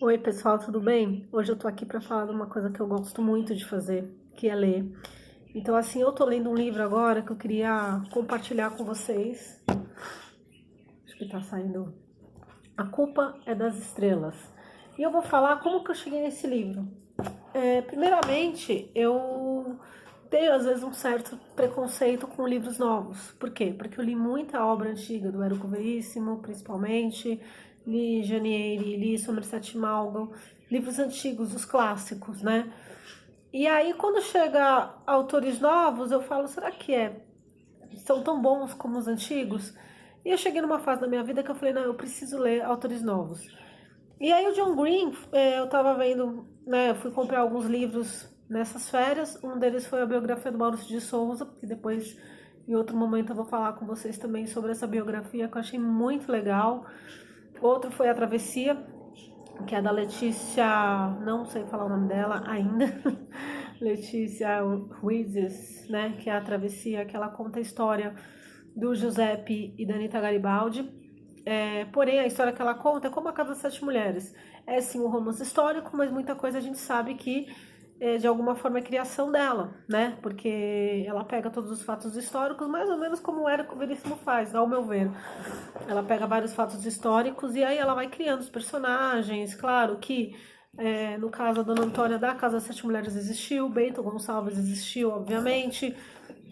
Oi, pessoal, tudo bem? Hoje eu tô aqui para falar de uma coisa que eu gosto muito de fazer, que é ler. Então, assim, eu tô lendo um livro agora que eu queria compartilhar com vocês. Acho que tá saindo. A Culpa é das Estrelas. E eu vou falar como que eu cheguei nesse livro. Primeiramente, eu tenho às vezes um certo preconceito com livros novos. Por quê? Porque eu li muita obra antiga do Érico Veríssimo, principalmente, li Jane Eyre, li Somerset Maugham, livros antigos, os clássicos, né? E aí, quando chega autores novos, eu falo, será que são tão bons como os antigos? E eu cheguei numa fase da minha vida que eu falei, não, eu preciso ler autores novos. E aí o John Green, eu tava vendo, né, eu fui comprar alguns livros nessas férias, um deles foi a biografia do Maurício de Souza, que depois, em outro momento, eu vou falar com vocês também sobre essa biografia, que eu achei muito legal. Outro foi A Travessia, que é da Letícia, não sei falar o nome dela ainda, Letícia Huizes, né, que é A Travessia, que ela conta a história do Giuseppe e da Anita Garibaldi. Porém, a história que ela conta é como a Casa das Sete Mulheres. É sim um romance histórico, mas muita coisa a gente sabe que de alguma forma é criação dela, né? Porque ela pega todos os fatos históricos, mais ou menos como o Érico Veríssimo faz, ao meu ver. Ela pega vários fatos históricos e aí ela vai criando os personagens. Claro que no caso, a Dona Antônia da Casa das Sete Mulheres existiu, Bento Gonçalves existiu, obviamente.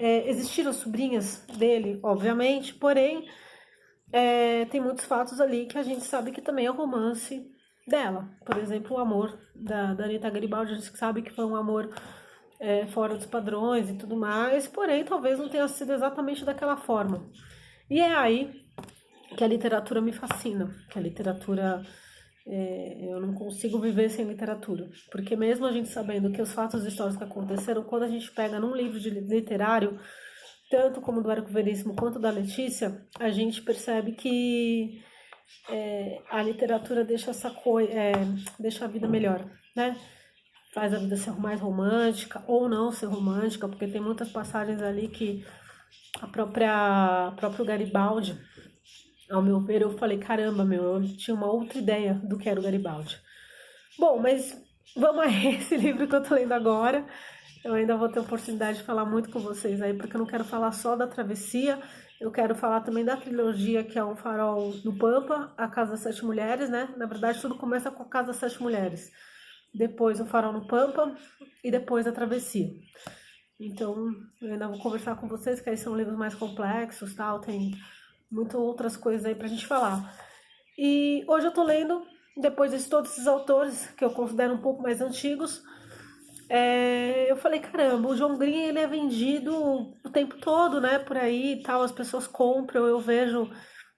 Existiram as sobrinhas dele, obviamente, porém tem muitos fatos ali que a gente sabe que também é o romance dela. Por exemplo, o amor da Anitta Garibaldi, a gente sabe que foi um amor fora dos padrões e tudo mais, porém talvez não tenha sido exatamente daquela forma. E é aí que a literatura me fascina, que a literatura eu não consigo viver sem literatura, porque mesmo a gente sabendo que os fatos históricos que aconteceram, quando a gente pega num livro de literário, tanto como do Érico Veríssimo quanto da Letícia, a gente percebe que a literatura deixa deixa a vida melhor, né? Faz a vida ser mais romântica ou não ser romântica, porque tem muitas passagens ali que próprio Garibaldi, ao meu ver, eu falei, caramba, eu tinha uma outra ideia do que era o Garibaldi. Bom, mas vamos a esse livro que eu tô lendo agora. Eu ainda vou ter oportunidade de falar muito com vocês aí, porque eu não quero falar só da Travessia, eu quero falar também da trilogia que é Um Farol no Pampa, A Casa das Sete Mulheres, né? Na verdade, tudo começa com A Casa das Sete Mulheres. Depois O Farol no Pampa e depois A Travessia. Então, eu ainda vou conversar com vocês, que aí são livros mais complexos, tal, tem muitas outras coisas aí pra gente falar. E hoje eu tô lendo, depois de todos esses autores, que eu considero um pouco mais antigos, eu falei, caramba, o John Green ele é vendido o tempo todo, né, por aí e tal, as pessoas compram, eu vejo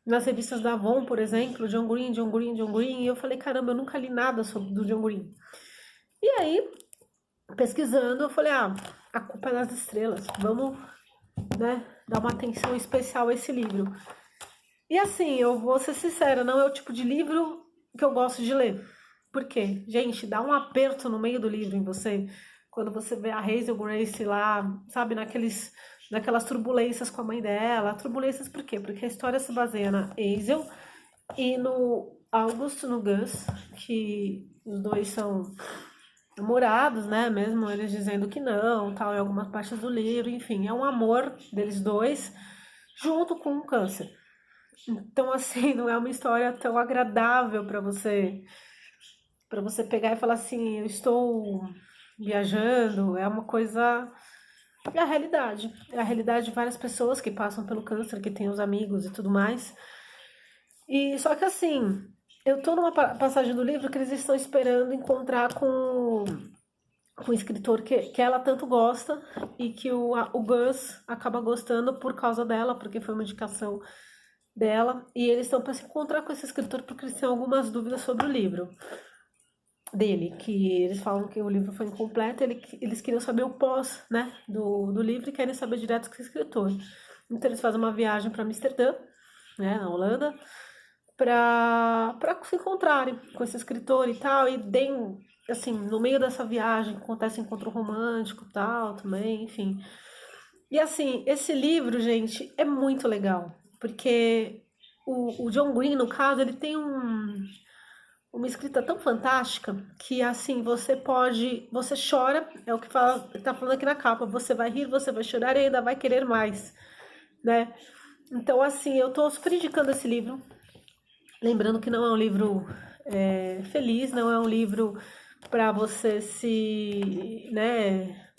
nas revistas da Avon, por exemplo, John Green, John Green, John Green, e eu falei, caramba, eu nunca li nada do John Green. E aí, pesquisando, eu falei, A Culpa é das Estrelas, vamos, né, dar uma atenção especial a esse livro. E assim, eu vou ser sincera, não é o tipo de livro que eu gosto de ler. Por quê? Gente, dá um aperto no meio do livro em você, quando você vê a Hazel Grace lá, sabe, naquelas turbulências com a mãe dela. Turbulências por quê? Porque a história se baseia na Hazel e no August, no Gus, que os dois são namorados, né? Mesmo eles dizendo que não, tal, em algumas partes do livro, enfim, é um amor deles dois, junto com um câncer. Então, assim, não é uma história tão agradável para você pegar e falar assim, eu estou viajando, é uma coisa, é a realidade. É a realidade de várias pessoas que passam pelo câncer, que têm os amigos e tudo mais. E só que assim, eu tô numa passagem do livro que eles estão esperando encontrar com um escritor que ela tanto gosta e que o Gus acaba gostando por causa dela, porque foi uma indicação dela, e eles estão para se encontrar com esse escritor porque eles têm algumas dúvidas sobre o livro dele, que eles falam que o livro foi incompleto, eles queriam saber o pós, né, do livro e querem saber direto com o escritor. Então eles fazem uma viagem para Amsterdã, né, na Holanda, para se encontrarem com esse escritor e tal, e assim, no meio dessa viagem acontece um encontro romântico e tal, também, enfim. E assim, esse livro, gente, é muito legal, porque o John Green, no caso, ele tem uma escrita tão fantástica que assim você chora, é o que tá falando aqui na capa, você vai rir, você vai chorar e ainda vai querer mais, né? Então assim, eu tô super indicando esse livro, lembrando que não é um livro feliz, não é um livro para você né,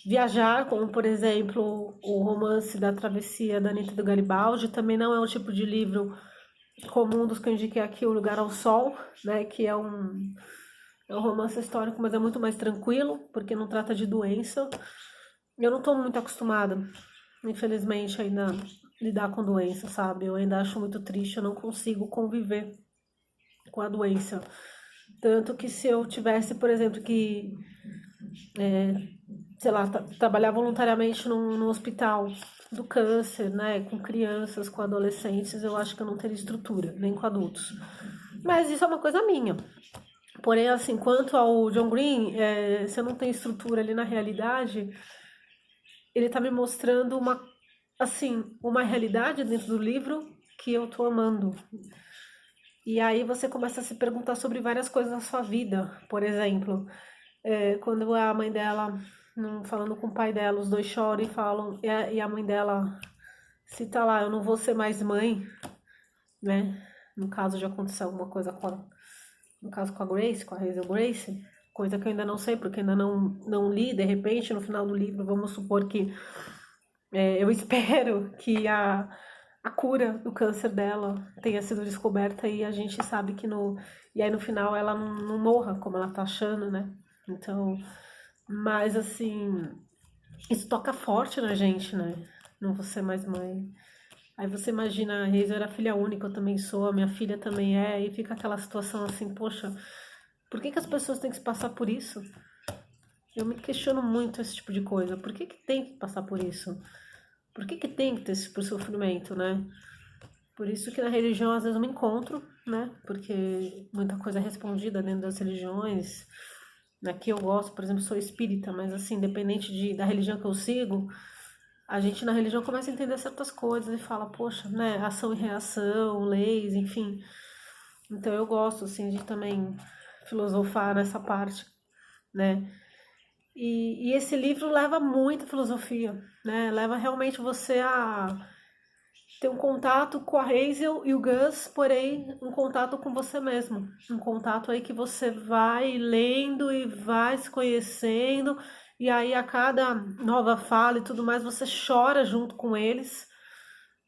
viajar, como por exemplo o romance da Travessia da Anita do Garibaldi, também não é um tipo de livro comum dos que eu indiquei aqui, O Lugar ao Sol, né, que é um romance histórico, mas é muito mais tranquilo, porque não trata de doença. Eu não estou muito acostumada, infelizmente, ainda lidar com doença, sabe? Eu ainda acho muito triste, eu não consigo conviver com a doença. Tanto que se eu tivesse, por exemplo, que, sei lá, trabalhar voluntariamente num hospital do câncer, né, com crianças, com adolescentes, eu acho que eu não teria estrutura, nem com adultos. Mas isso é uma coisa minha. Porém, assim, quanto ao John Green, se eu não tenho estrutura ali na realidade, ele tá me mostrando uma realidade dentro do livro que eu tô amando. E aí você começa a se perguntar sobre várias coisas da sua vida. Por exemplo, quando a mãe dela, falando com o pai dela, os dois choram e falam, e a mãe dela cita lá, eu não vou ser mais mãe, né? No caso de acontecer alguma coisa no caso com a Grace, com a Hazel Grace, coisa que eu ainda não sei, porque ainda não li, de repente, no final do livro, vamos supor que eu espero que a cura do câncer dela tenha sido descoberta e a gente sabe que e aí no final ela não morra como ela tá achando, né? Então, mas assim, isso toca forte na gente, né? Não vou ser mais mãe. Aí você imagina, a Hazel era filha única, eu também sou, a minha filha também e fica aquela situação assim, poxa, por que as pessoas têm que se passar por isso? Eu me questiono muito esse tipo de coisa. Por que tem que passar por isso? Por que tem que ter esse tipo de sofrimento, né? Por isso que na religião às vezes eu me encontro, né? Porque muita coisa é respondida dentro das religiões. Aqui eu gosto, por exemplo, sou espírita, mas assim, independente da religião que eu sigo, a gente na religião começa a entender certas coisas e fala, poxa, né? Ação e reação, leis, enfim. Então eu gosto, assim, de também filosofar nessa parte, né? E esse livro leva muita filosofia, né? Leva realmente você a ter um contato com a Hazel e o Gus, porém um contato com você mesmo. Um contato aí que você vai lendo e vai se conhecendo, e aí a cada nova fala e tudo mais, você chora junto com eles,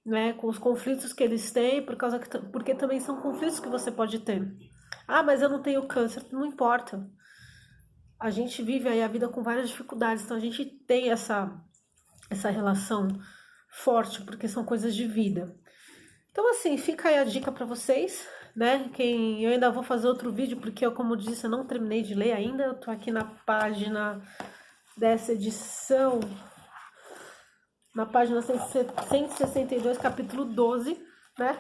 né? Com os conflitos que eles têm, porque também são conflitos que você pode ter. Ah, mas eu não tenho câncer, não importa. A gente vive aí a vida com várias dificuldades, então a gente tem essa relação forte, porque são coisas de vida. Então, assim, fica aí a dica para vocês, né? Eu ainda vou fazer outro vídeo, porque eu, como disse, eu não terminei de ler ainda. Eu tô aqui na página dessa edição, na página 162, capítulo 12, né?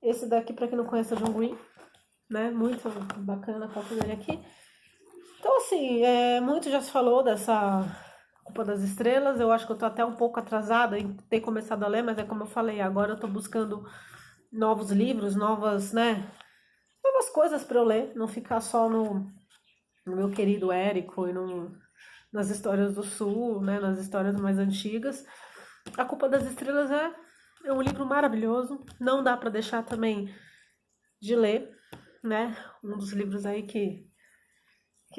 Esse daqui, para quem não conhece, é John Green, né? Muito bacana a foto dele aqui. Então, assim, muito já se falou dessa Culpa das Estrelas. Eu acho que eu tô até um pouco atrasada em ter começado a ler, mas é como eu falei, agora eu tô buscando novos livros, novas coisas para eu ler, não ficar só no meu querido Érico e nas histórias do Sul, né, nas histórias mais antigas. A Culpa das Estrelas é um livro maravilhoso, não dá para deixar também de ler, né? Um dos livros aí que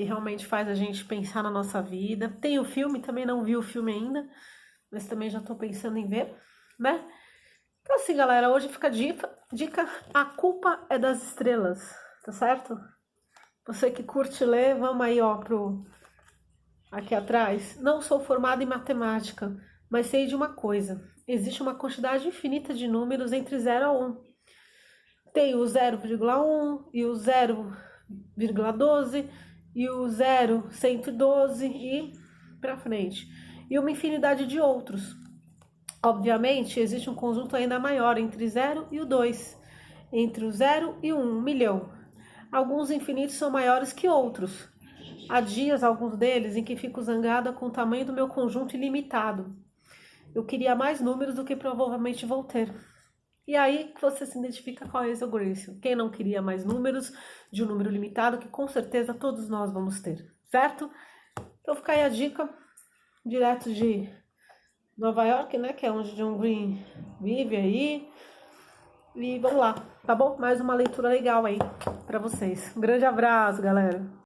realmente faz a gente pensar na nossa vida. Tem o filme, também não vi o filme ainda, mas também já tô pensando em ver, né? Então assim, galera, hoje fica a dica, A Culpa é das Estrelas, tá certo? Você que curte ler, vamos aí, ó, aqui atrás. Não sou formada em matemática, mas sei de uma coisa. Existe uma quantidade infinita de números entre 0 a 1. Tem o 0,1 e o 0,12 e o 0,112 e pra frente. E uma infinidade de outros. Obviamente, existe um conjunto ainda maior entre 0 e o 2, entre o 0 e o 1 milhão. Alguns infinitos são maiores que outros. Há dias, alguns deles, em que fico zangada com o tamanho do meu conjunto ilimitado. Eu queria mais números do que provavelmente vou ter. E aí que você se identifica com a Hazel Grace. Quem não queria mais números, de um número limitado, que com certeza todos nós vamos ter, certo? Então fica aí a dica, direto de Nova York, né, que é onde John Green vive aí. E vamos lá, tá bom? Mais uma leitura legal aí pra vocês. Um grande abraço, galera!